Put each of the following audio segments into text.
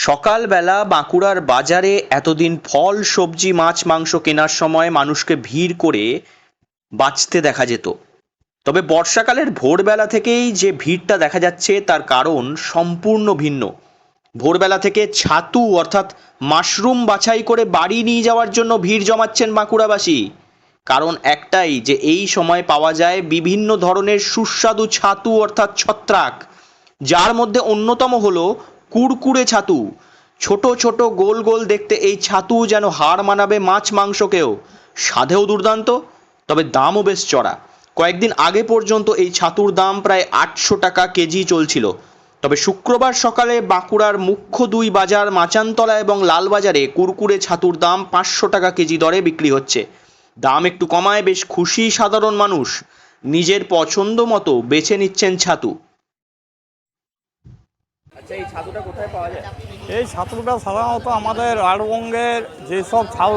সকালবেলা বাঁকুড়ার বাজারে এতদিন ফল সবজি মাছ মাংস কেনার সময় মানুষকে ভিড় করে বাঁচতে দেখা যেত। তবে বর্ষাকালের ভোরবেলা থেকেই যে ভিড়টা দেখা যাচ্ছে তার কারণ সম্পূর্ণ ভিন্ন। ভোরবেলা থেকে ছাতু অর্থাৎ মাশরুম বাছাই করে বাড়ি নিয়ে যাওয়ার জন্য ভিড় জমাচ্ছেন বাঁকুড়াবাসী। কারণ একটাই, যে এই সময় পাওয়া যায় বিভিন্ন ধরনের সুস্বাদু ছাতু অর্থাৎ ছত্রাক, যার মধ্যে অন্যতম হলো কুরকুরে ছাতু। ছোট ছোট গোল গোল দেখতে এই ছাতু যেন হার মানাবে মাছ মাংসকেও। স্বাদেও দুর্দান্ত, তবে দামও বেশ চড়া। কয়েকদিন আগে পর্যন্ত এই ছাতুর দাম প্রায় 800 টাকা কেজি চলছিল। তবে শুক্রবার সকালে বাঁকুড়ার মুখ্য দুই বাজার মাচানতলা এবং লালবাজারে কুরকুরে ছাতুর দাম 500 টাকা কেজি দরে বিক্রি হচ্ছে। দাম একটু কমায় বেশ খুশি সাধারণ মানুষ। নিজের পছন্দ মতো বেছে নিচ্ছেন ছাতু। আচ্ছা, এই ছাতুটা কোথায় পাওয়া যায়? এই ছাতুটা সাধারণত আমাদের রাঢ়বঙ্গের যেসব ঝাউ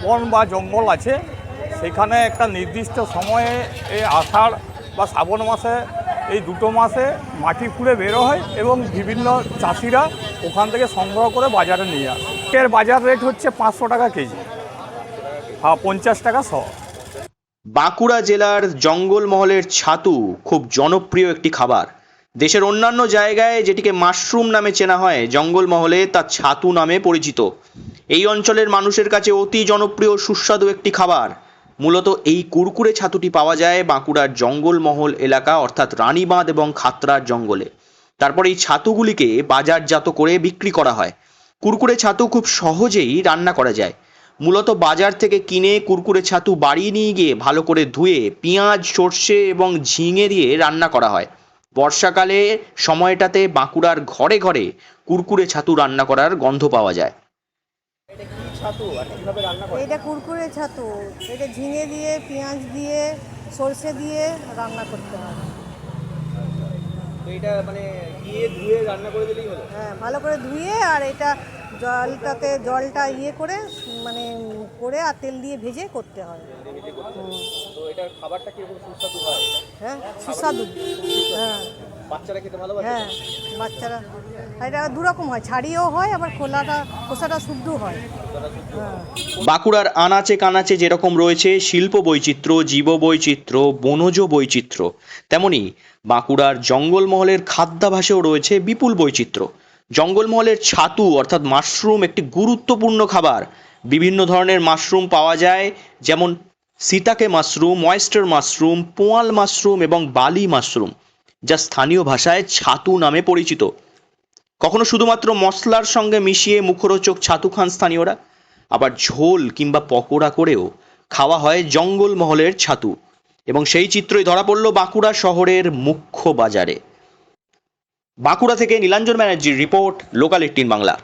বন বা জঙ্গল আছে সেখানে একটা নির্দিষ্ট সময়ে এই আষাঢ় বা শ্রাবণ মাসে, এই দুটো মাসে মাটি খুঁড়ে বেরো হয় এবং বিভিন্ন চাষিরা ওখান থেকে সংগ্রহ করে বাজারে নিয়ে আসে। এর বাজার রেট হচ্ছে 500 টাকা কেজি, 50 টাকা শ। বাঁকুড়া জেলার জঙ্গলমহলের ছাতু খুব জনপ্রিয় একটি খাবার। দেশের অন্যান্য জায়গায় যেটিকে মাশরুম নামে চেনা হয়, জঙ্গলমহলে তা ছাতু নামে পরিচিত। এই অঞ্চলের মানুষের কাছে অতি জনপ্রিয় সুস্বাদু একটি খাবার। মূলত এই কুরকুরে ছাতুটি পাওয়া যায় বাঁকুড়ার জঙ্গলমহল এলাকা অর্থাৎ রানীবাঁধ এবং খাতড়ার জঙ্গলে। তারপর এই ছাতুগুলিকে বাজারজাত করে বিক্রি করা হয়। কুরকুরে ছাতু খুব সহজেই রান্না করা যায়। মূলত বাজার থেকে কিনে কুরকুরে ছাতু বাড়ি নিয়ে গিয়ে ভালো করে ধুয়ে পেঁয়াজ সর্ষে এবং ঝিঙে দিয়ে রান্না করা হয়। বর্ষাকালে সময়টাতে বাঁকুড়ার ঘরে ঘরে কুরকুরে ছাতু রান্না করার গন্ধ পাওয়া যায়। এটা কি ছাতু আর কিভাবে রান্না করে? এটা কুরকুরে ছাতু, এটা ঝিঙে দিয়ে পেঁয়াজ দিয়ে সরষে দিয়ে রান্না করতে হয়। তো এটা মানে গিয়ে ধুয়ে রান্না করে দিলেই হলো? হ্যাঁ, ভালো করে ধুয়ে আর এটা জলটা করে মানে করে আর তেল দিয়ে ভেজে করতে হয়। তো এটার খাবারটা কিরকম সুস্বাদু হয়? হ্যাঁ, সুস্বাদু। হ্যাঁ বাচ্চারা খেতে ভালোবাসে? হ্যাঁ, বাচ্চারা এটা দুরকম হয়, ছাড়িয়েও হয় আবার খোসাটা শুদ্ধ হয়। হ্যাঁ। বাঁকুড়ার আনাচে কানাচে যেরকম রয়েছে শিল্প বৈচিত্র্য, জীব বৈচিত্র্য, বনজ বৈচিত্র্য, তেমনি বাঁকুড়ার জঙ্গলমহলের খাদ্যাভ্যাসেও রয়েছে বিপুল বৈচিত্র্য। জঙ্গলমহলের ছাতু অর্থাৎ মাশরুম একটি গুরুত্বপূর্ণ খাবার। বিভিন্ন ধরনের মাশরুম পাওয়া যায়, যেমন সিতাকে মাশরুম, ময়েস্টার মাশরুম, পোয়াল মাশরুম এবং বালি মাশরুম, যা স্থানীয় ভাষায় ছাতু নামে পরিচিত। কখনো শুধুমাত্র মশলার সঙ্গে মিশিয়ে মুখরোচক ছাতু খান স্থানীয়রা, আবার ঝোল কিংবা পকোড়া করেও খাওয়া হয় জঙ্গলমহলের ছাতু। এবং সেই চিত্রই ধরা পড়ল বাঁকুড়া শহরের মুখ্য বাজারে। বাঁকুড়া থেকে নীলাঞ্জন ব্যানার্জির রিপোর্ট, লোকাল 18 বাংলা।